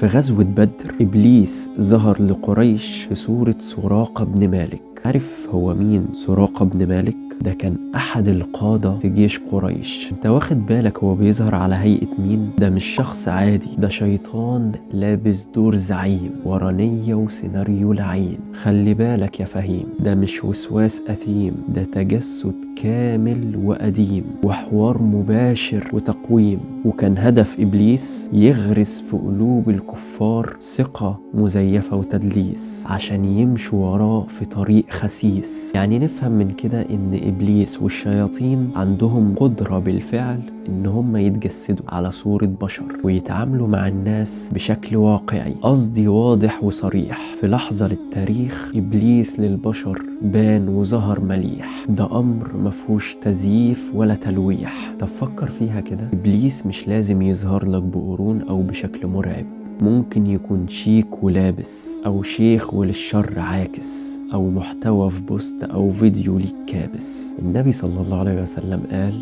في غزوة بدر إبليس ظهر لقريش في صورة سراقة بن مالك. عارف هو مين سراقة بن مالك؟ ده كان أحد القادة في جيش قريش. انت واخد بالك هو بيظهر على هيئة مين؟ ده مش شخص عادي، ده شيطان لابس دور زعيم ورا نية وسيناريو لعين. خلي بالك يا فهيم، ده مش وسواس أثيم، ده تجسد كامل وقديم وحوار مباشر وتقويم. وكان هدف إبليس يغرس في قلوب الكفار ثقة مزيفة وتدليس عشان يمشوا وراه في طريق خسيس. يعني نفهم من كده إن إبليس والشياطين عندهم قدرة بالفعل إن هم يتجسدوا على صورة بشر ويتعاملوا مع الناس بشكل واقعي. قصدي واضح وصريح، في لحظة للتاريخ إبليس للبشر بان وظهر مليح. ده أمر مفهوش تزييف ولا تلويح. طب فكر فيها كده، إبليس مش لازم يظهر لك بقرون أو بشكل مرعب، ممكن يكون شيك ولابس، أو شيخ وللشر عاكس، أو محتوى في بوست أو فيديو ليك كابس. النبي صلى الله عليه وسلم قال: